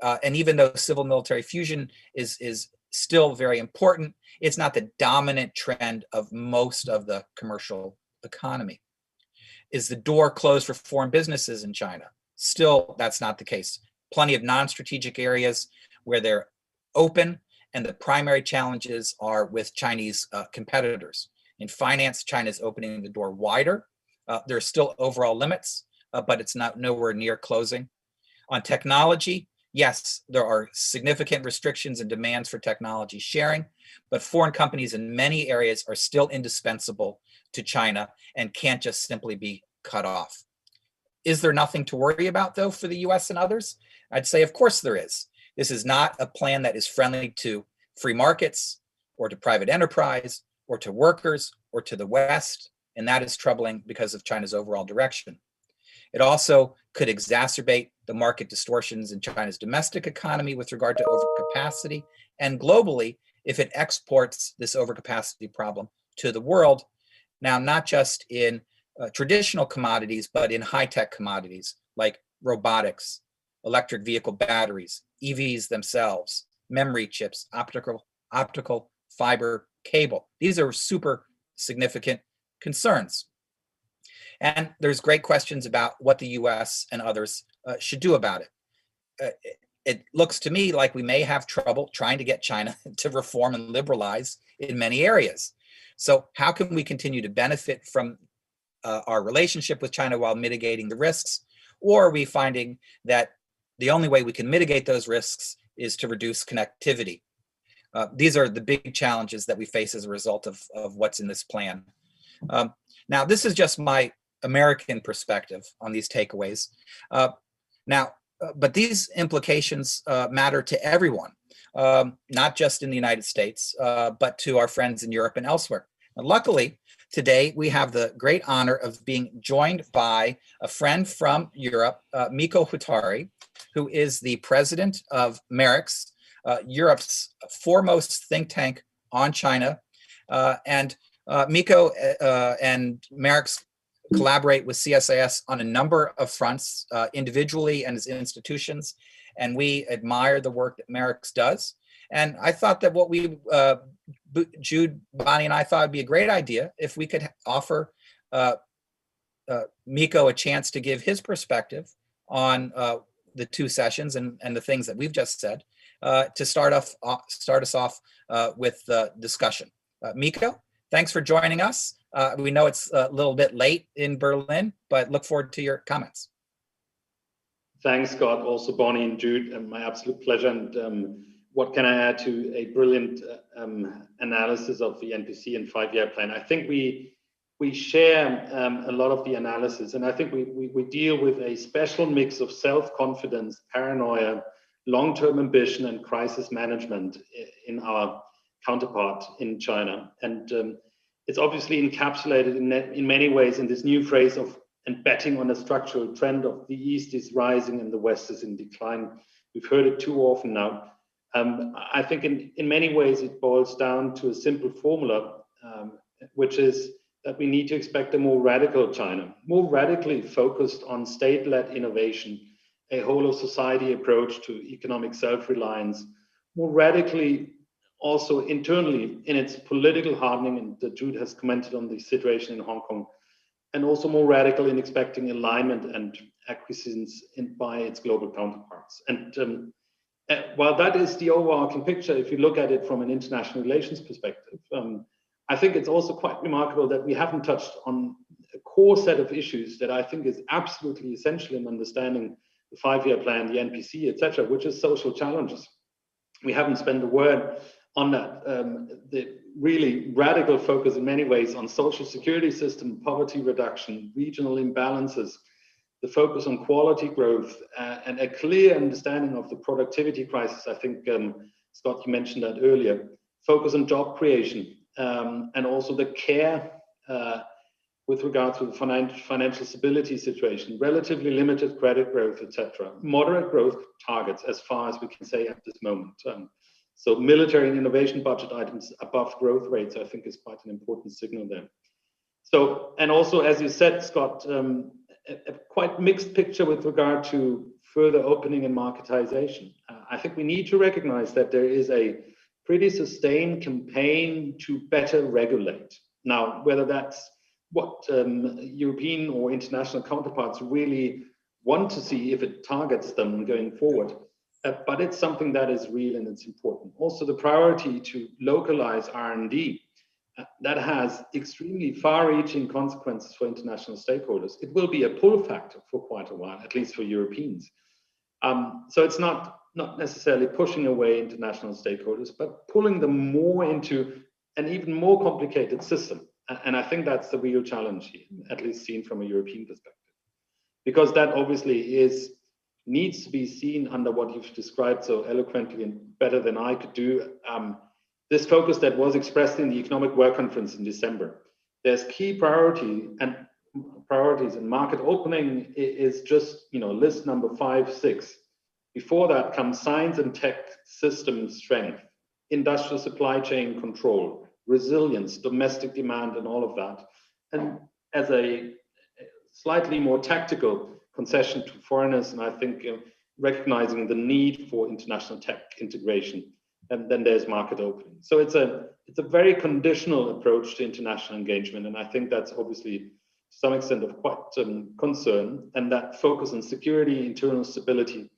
And even though civil military fusion is still very important, it's not the dominant trend of most of the commercial economy. Is the door closed for foreign businesses in China? Still, that's not the case. Plenty of non-strategic areas where they're open, and the primary challenges are with Chinese competitors. In finance, China is opening the door wider. There are still overall limits, but it's not nowhere near closing. On technology, yes, there are significant restrictions and demands for technology sharing, but foreign companies in many areas are still indispensable to China and can't just simply be cut off. Is there nothing to worry about, though, for the US and others? I'd say, of course there is. This is not a plan that is friendly to free markets or to private enterprise or to workers or to the West, and that is troubling because of China's overall direction. It also could exacerbate the market distortions in China's domestic economy with regard to overcapacity, and globally, if it exports this overcapacity problem to the world, now not just in traditional commodities, but in high-tech commodities like robotics, electric vehicle batteries, EVs themselves, memory chips, optical fiber cable. These are super significant concerns. And there's great questions about what the US and others should do about it. It looks to me like we may have trouble trying to get China to reform and liberalize in many areas. So how can we continue to benefit from our relationship with China while mitigating the risks? Or are we finding that the only way we can mitigate those risks is to reduce connectivity? These are the big challenges that we face as a result of what's in this plan. Now, this is just my American perspective on these takeaways. But these implications matter to everyone, not just in the United States, but to our friends in Europe and elsewhere. And luckily, today we have the great honor of being joined by a friend from Europe, Mikko Huhtari, who is the president of MERIX, Europe's foremost think tank on China. And Mikko and MERIX collaborate with CSIS on a number of fronts, individually and as institutions, and we admire the work that MERIX does. And I thought that what Jude, Bonnie, and I thought would be a great idea if we could offer Mikko a chance to give his perspective on the two sessions and the things that we've just said to start us off with the discussion. Mikko, thanks for joining us. We know it's a little bit late in Berlin, but look forward to your comments. Thanks, Scott. Also, Bonnie and Jude, my absolute pleasure. And what can I add to a brilliant analysis of the NPC and 5-year plan? I think we share a lot of the analysis, and I think we deal with a special mix of self-confidence, paranoia, long-term ambition, and crisis management in our counterpart in China. And it's obviously encapsulated in many ways in this new phrase of and betting on a structural trend of the East is rising and the West is in decline. We've heard it too often now. I think in many ways it boils down to a simple formula, which is that we need to expect a more radical China, more radically focused on state-led innovation, a whole of society approach to economic self-reliance, more radically also internally in its political hardening, and Jude has commented on the situation in Hong Kong, and also more radical in expecting alignment and acquiescence by its global counterparts. And while that is the overarching picture, if you look at it from an international relations perspective, I think it's also quite remarkable that we haven't touched on a core set of issues that I think is absolutely essential in understanding the 5-year plan, the NPC, etc., which is social challenges. We haven't spent a word on that. The really radical focus in many ways on social security system, poverty reduction, regional imbalances, the focus on quality growth, and a clear understanding of the productivity crisis. I think, Scott, you mentioned that earlier. Focus on job creation, and also the care with regard to the financial stability situation, relatively limited credit growth, etc. Moderate growth targets, as far as we can say at this moment. So military and innovation budget items above growth rates, I think, is quite an important signal there. So, and also, as you said, Scott, a quite mixed picture with regard to further opening and marketization. I think we need to recognize that there is a pretty sustained campaign to better regulate. Now, whether that's what European or international counterparts really want to see, if it targets them going forward, but it's something that is real and it's important. Also, the priority to localize R&D, that has extremely far-reaching consequences for international stakeholders. It will be a pull factor for quite a while, at least for Europeans. So it's not necessarily pushing away international stakeholders, but pulling them more into an even more complicated system. And I think that's the real challenge here, at least seen from a European perspective. Because that obviously needs to be seen under what you've described so eloquently and better than I could do. This focus that was expressed in the Economic Work Conference in December. There's key priorities and market opening is just, list number 5, 6. Before that comes science and tech system strength, industrial supply chain control, resilience, domestic demand, and all of that. And as a slightly more tactical concession to foreigners, and I think recognizing the need for international tech integration, and then there's market opening. So it's a very conditional approach to international engagement, and I think that's obviously to some extent of quite concern, and that focus on security, internal stability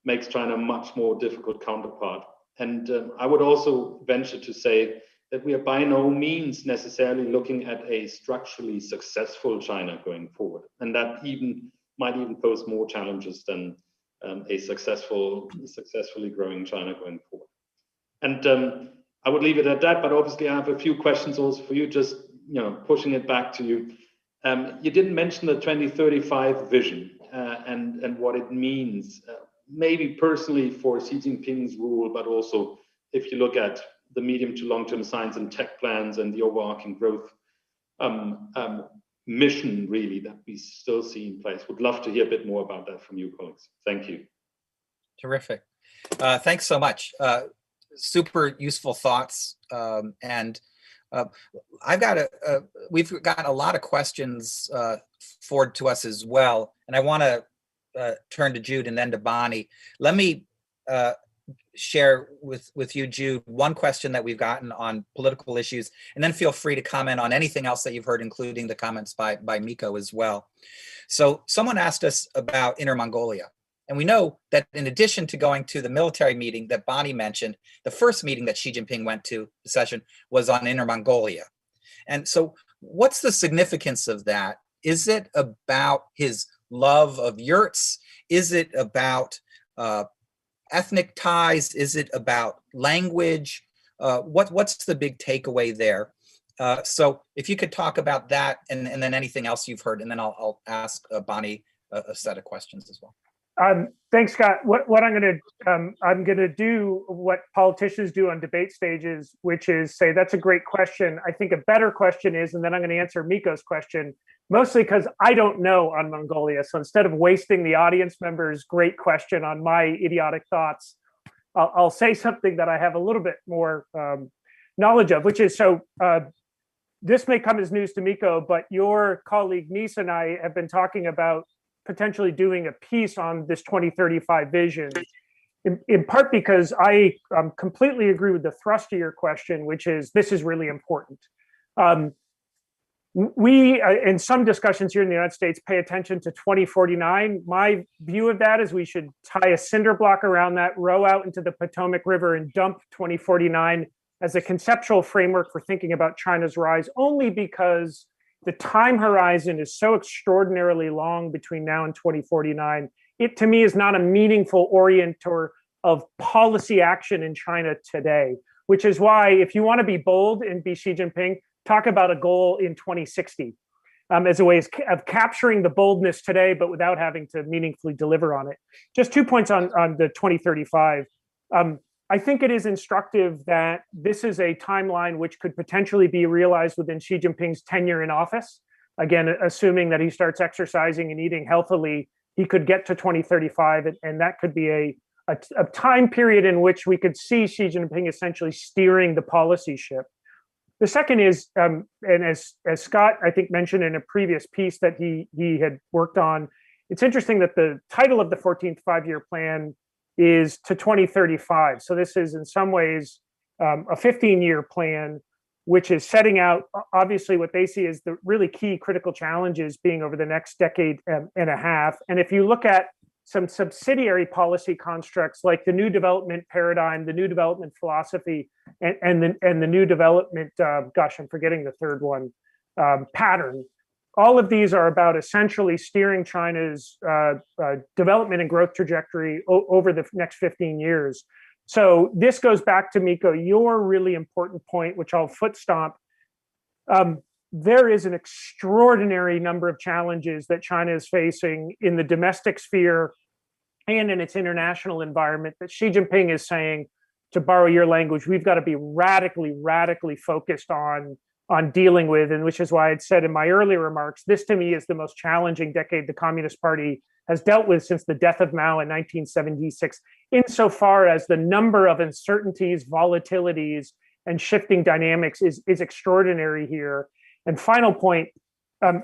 makes China a much more difficult counterpart. And I would also venture to say that we are by no means necessarily looking at a structurally successful China going forward, and that might even pose more challenges than a successfully growing China going forward. And I would leave it at that, but obviously I have a few questions also for you, just pushing it back to you. You didn't mention the 2035 vision and what it means, maybe personally for Xi Jinping's rule, but also if you look at the medium to long-term science and tech plans and the overarching growth mission, really, that we still see in place. Would love to hear a bit more about that from you, colleagues. Thank you. Terrific. Thanks so much. Super useful thoughts. And we've got a lot of questions forwarded to us as well. And I want to turn to Jude and then to Bonnie. Let me share with you, Jude, one question that we've gotten on political issues, and then feel free to comment on anything else that you've heard, including the comments by Miko as well. So someone asked us about Inner Mongolia. And we know that in addition to going to the military meeting that Bonnie mentioned, the first meeting that Xi Jinping went to, the session, was on Inner Mongolia. And so what's the significance of that? Is it about his love of yurts? Is it about ethnic ties? Is it about language? What's the big takeaway there? So if you could talk about that and then anything else you've heard, and then I'll ask Bonnie a set of questions as well. Thanks, Scott. What I'm going to do what politicians do on debate stages, which is say, that's a great question. I think a better question is, and then I'm going to answer Miko's question, mostly because I don't know on Mongolia. So instead of wasting the audience members' great question on my idiotic thoughts, I'll say something that I have a little bit more knowledge of, which is this may come as news to Miko, but your colleague Nisa and I have been talking about potentially doing a piece on this 2035 vision, in part because I completely agree with the thrust of your question, which is this is really important. We, in some discussions here in the United States, pay attention to 2049. My view of that is we should tie a cinder block around that, row out into the Potomac River and dump 2049 as a conceptual framework for thinking about China's rise, only because the time horizon is so extraordinarily long between now and 2049. It, to me, is not a meaningful orientor of policy action in China today, which is why if you want to be bold and be Xi Jinping, talk about a goal in 2060 as a way of capturing the boldness today, but without having to meaningfully deliver on it. Just 2 points on the 2035. I think it is instructive that this is a timeline which could potentially be realized within Xi Jinping's tenure in office. Again, assuming that he starts exercising and eating healthily, he could get to 2035, and that could be a time period in which we could see Xi Jinping essentially steering the policy ship. The second is, and as Scott, I think, mentioned in a previous piece that he had worked on, it's interesting that the title of the 14th five-year plan is to 2035. So this is in some ways a 15-year plan, which is setting out obviously what they see as the really key critical challenges being over the next decade and a half. And if you look at some subsidiary policy constructs like the new development paradigm, the new development philosophy, and the new development, gosh, I'm forgetting the third one, pattern. All of these are about essentially steering China's development and growth trajectory over the next 15 years. So this goes back to, Miko, your really important point, which I'll foot stomp. There is an extraordinary number of challenges that China is facing in the domestic sphere and in its international environment that Xi Jinping is saying, to borrow your language, we've got to be radically focused on dealing with, and which is why I'd said in my earlier remarks, this to me is the most challenging decade the Communist Party has dealt with since the death of Mao in 1976, insofar as the number of uncertainties, volatilities, and shifting dynamics is extraordinary here. And final point,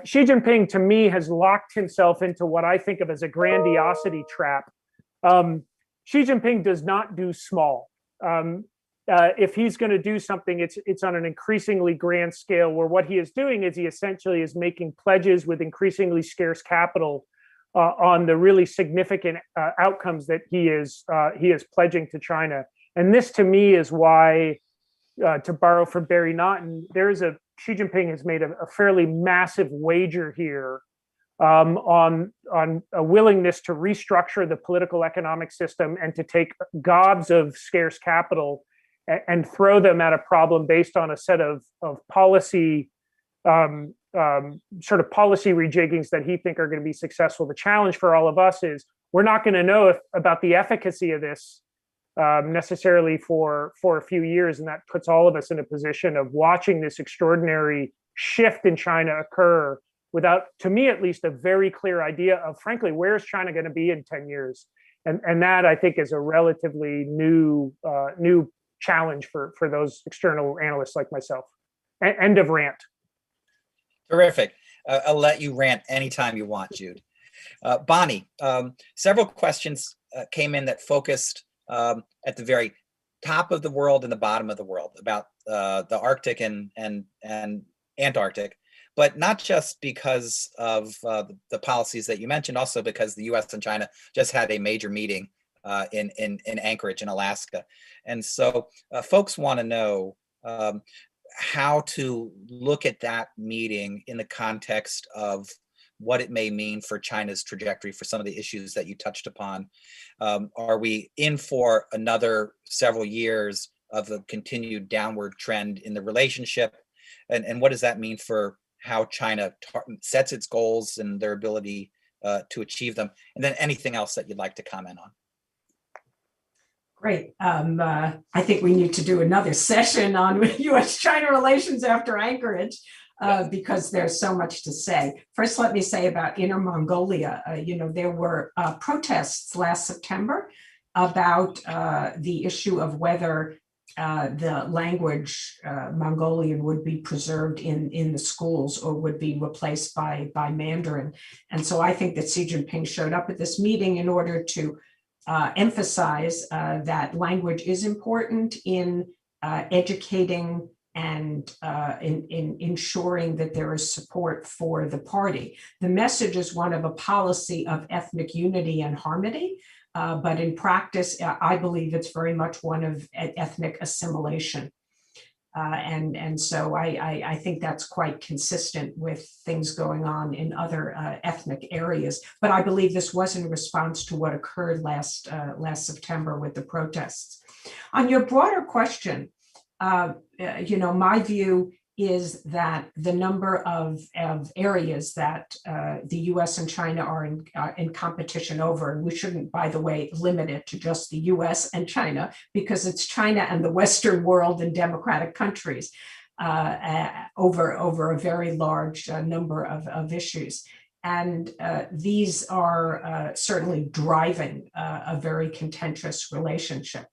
Xi Jinping, to me, has locked himself into what I think of as a grandiosity trap. Xi Jinping does not do small. If he's going to do something, it's on an increasingly grand scale, where what he is doing is he essentially is making pledges with increasingly scarce capital on the really significant outcomes that he is pledging to China. And this, to me, is why, to borrow from Barry Naughton, Xi Jinping has made a fairly massive wager here on a willingness to restructure the political economic system and to take gobs of scarce capital and throw them at a problem based on a set of policy, sort of policy rejiggings that he think are going to be successful. The challenge for all of us is we're not going to know about the efficacy of this necessarily for a few years, and that puts all of us in a position of watching this extraordinary shift in China occur without, to me at least, a very clear idea of, frankly, where is China going to be in 10 years? And that, I think, is a relatively new challenge for those external analysts like myself. End of rant. Terrific. I'll let you rant anytime you want, Jude. Bonnie, several questions came in that focused at the very top of the world and the bottom of the world about the Arctic and Antarctic, but not just because of the policies that you mentioned, also because the U.S. and China just had a major meeting in Anchorage in Alaska. And so folks want to know how to look at that meeting in the context of what it may mean for China's trajectory for some of the issues that you touched upon. Are we in for another several years of a continued downward trend in the relationship? And what does that mean for how China sets its goals and their ability to achieve them. And then anything else that you'd like to comment on. Great. I think we need to do another session on U.S. China relations after Anchorage, because there's so much to say. First, let me say about Inner Mongolia. There were protests last September about the issue of whether the language Mongolian would be preserved in the schools or would be replaced by Mandarin. And so I think that Xi Jinping showed up at this meeting in order to emphasize that language is important in educating and in ensuring that there is support for the party. The message is one of a policy of ethnic unity and harmony, but in practice, I believe it's very much one of ethnic assimilation. And so I think that's quite consistent with things going on in other ethnic areas. But I believe this was in response to what occurred last September with the protests. On your broader question, my view is that the number of areas that the U.S. and China are in competition over, and we shouldn't, by the way, limit it to just the U.S. and China, because it's China and the Western world and democratic countries over a very large number of issues. And these are certainly driving a very contentious relationship.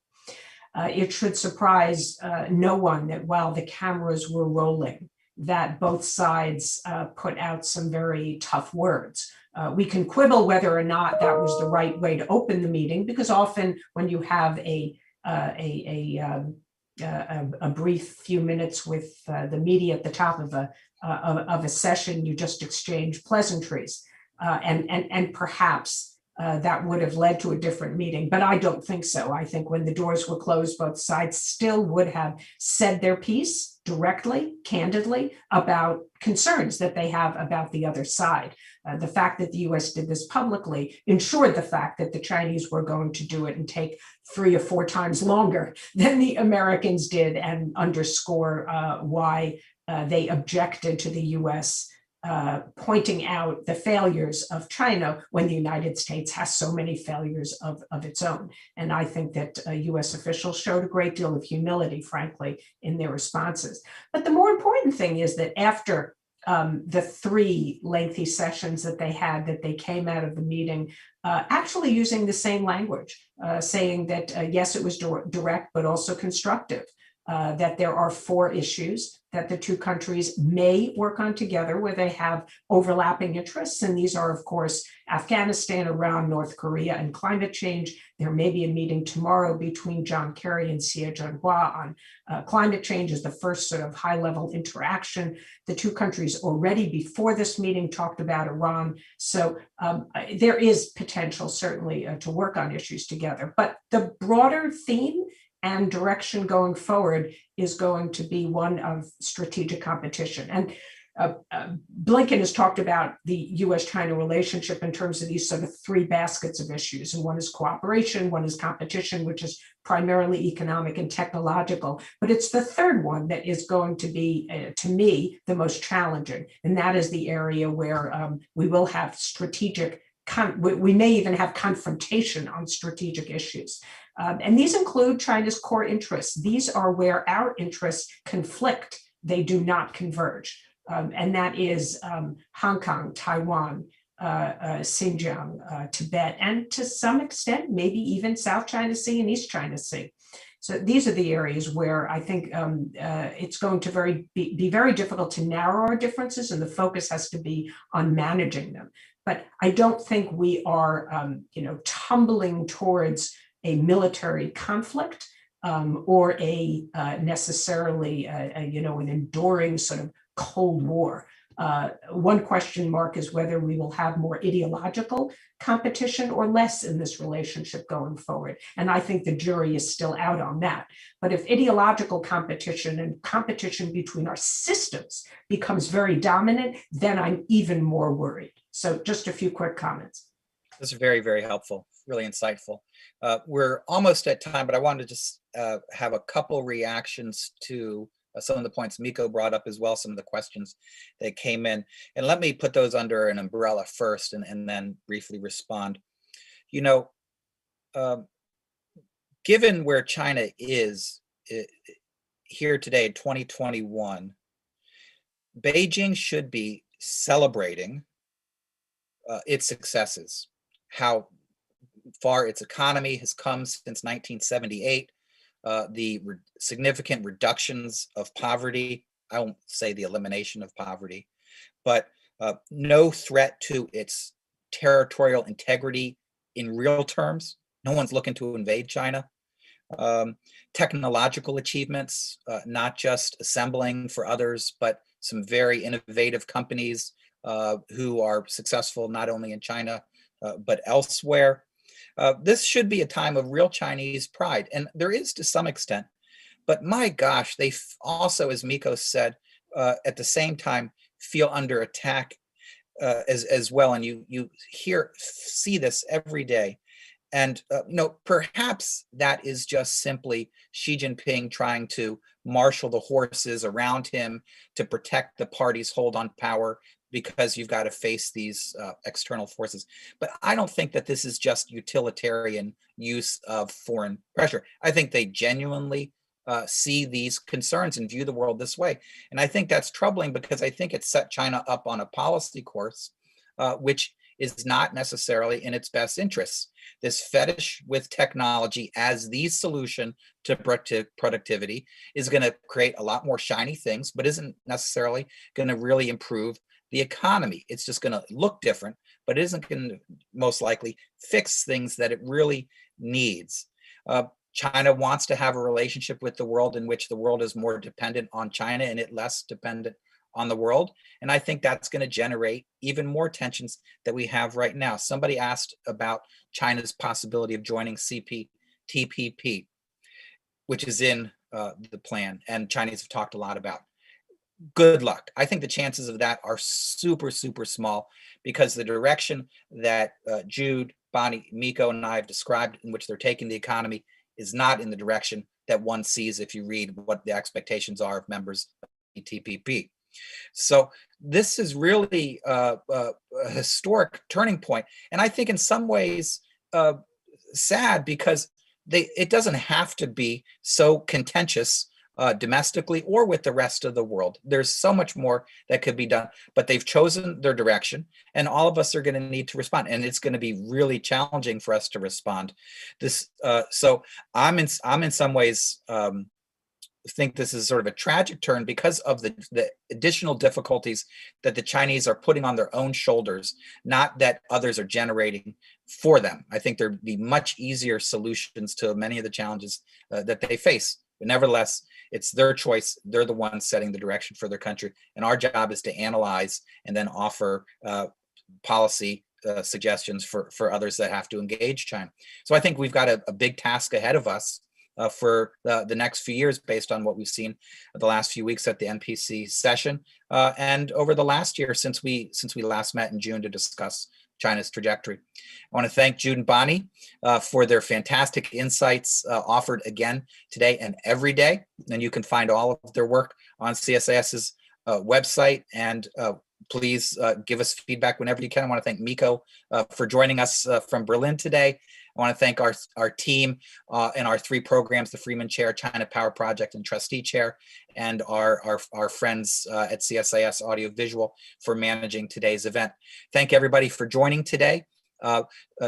It should surprise no one that while the cameras were rolling, that both sides put out some very tough words. We can quibble whether or not that was the right way to open the meeting, because often when you have a brief few minutes with the media at the top of a session, you just exchange pleasantries, and perhaps that would have led to a different meeting, but I don't think so. I think when the doors were closed, both sides still would have said their piece directly, candidly, about concerns that they have about the other side. The fact that the U.S. did this publicly ensured the fact that the Chinese were going to do it and take 3 or 4 times longer than the Americans did, and underscore why they objected to the U.S. Pointing out the failures of China when the United States has so many failures of its own. And I think that US officials showed a great deal of humility, frankly, in their responses. But the more important thing is that after the 3 lengthy sessions that they came out of the meeting actually using the same language, saying that yes, it was direct, but also constructive. That there are 4 issues that the 2 countries may work on together where they have overlapping interests. And these are, of course, Afghanistan, Iran, North Korea, and climate change. There may be a meeting tomorrow between John Kerry and Xie Zhenhua on climate change as the first sort of high-level interaction. The 2 countries already before this meeting talked about Iran. So there is potential, certainly, to work on issues together. But the broader theme and direction going forward is going to be one of strategic competition. And Blinken has talked about the U.S.-China relationship in terms of these sort of 3 baskets of issues. And one is cooperation, one is competition, which is primarily economic and technological. But it's the third one that is going to be, to me, the most challenging. And that is the area where we will have strategic we may even have confrontation on strategic issues. And these include China's core interests. These are where our interests conflict. They do not converge. And that is Hong Kong, Taiwan, Xinjiang, Tibet, and to some extent, maybe even South China Sea and East China Sea. So these are the areas where I think it's going to be very difficult to narrow our differences, and the focus has to be on managing them. But I don't think we are, tumbling towards a military conflict or a necessarily, an enduring sort of Cold War. One question mark is whether we will have more ideological competition or less in this relationship going forward. And I think the jury is still out on that. But if ideological competition and competition between our systems becomes very dominant, then I'm even more worried. So just a few quick comments. This is very, very helpful, really insightful. We're almost at time, but I wanted to just have a couple reactions to some of the points Miko brought up as well, some of the questions that came in. And let me put those under an umbrella first and then briefly respond. You know, given where China is here today, 2021, Beijing should be celebrating its successes, how far its economy has come since 1978, the significant reductions of poverty. I won't say the elimination of poverty, but no threat to its territorial integrity in real terms. No one's looking to invade China. Technological achievements, not just assembling for others, but some very innovative companies who are successful not only in China, but elsewhere. This should be a time of real Chinese pride, and there is to some extent, but my gosh, they also, as Miko said, at the same time feel under attack as well, and you see this every day. And perhaps that is just simply Xi Jinping trying to marshal the horses around him to protect the party's hold on power, because you've got to face these external forces. But I don't think that this is just utilitarian use of foreign pressure. I think they genuinely see these concerns and view the world this way. And I think that's troubling, because I think it set China up on a policy course which is not necessarily in its best interests. This fetish with technology as the solution to productivity is going to create a lot more shiny things, but isn't necessarily going to really improve the economy. It's just going to look different, but it isn't going to most likely fix things that it really needs. China wants to have a relationship with the world in which the world is more dependent on China and it less dependent on the world. And I think that's going to generate even more tensions that we have right now. Somebody asked about China's possibility of joining CPTPP, which is in the plan, and Chinese have talked a lot about. Good luck. I think the chances of that are super, super small, because the direction that Jude, Bonnie, Miko, and I have described in which they're taking the economy is not in the direction that one sees if you read what the expectations are of members of the TPP. So this is really a historic turning point. And I think in some ways sad, because it doesn't have to be so contentious domestically or with the rest of the world. There's so much more that could be done, but they've chosen their direction, and all of us are going to need to respond. And it's going to be really challenging for us to respond. So I'm in some ways think this is sort of a tragic turn because of the additional difficulties that the Chinese are putting on their own shoulders, not that others are generating for them. I think there'd be much easier solutions to many of the challenges that they face. But nevertheless, it's their choice. They're the ones setting the direction for their country. And our job is to analyze and then offer policy suggestions for others that have to engage China. So I think we've got a big task ahead of us for the next few years, based on what we've seen the last few weeks at the NPC session and over the last year since we last met in June to discuss China's trajectory. I want to thank Jude and Bonnie for their fantastic insights offered again today and every day. And you can find all of their work on CSIS's website. And please give us feedback whenever you can. I want to thank Miko for joining us from Berlin today. I want to thank our team and our three programs, the Freeman Chair, China Power Project, and Trustee Chair, and our friends at CSIS Audiovisual for managing today's event. Thank everybody for joining today.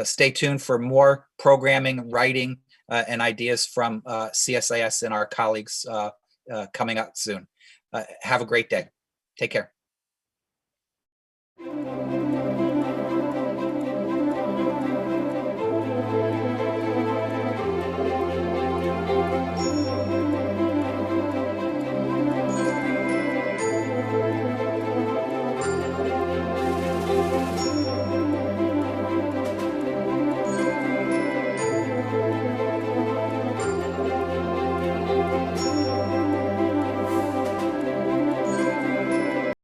Stay tuned for more programming, writing, and ideas from CSIS and our colleagues coming up soon. Have a great day. Take care.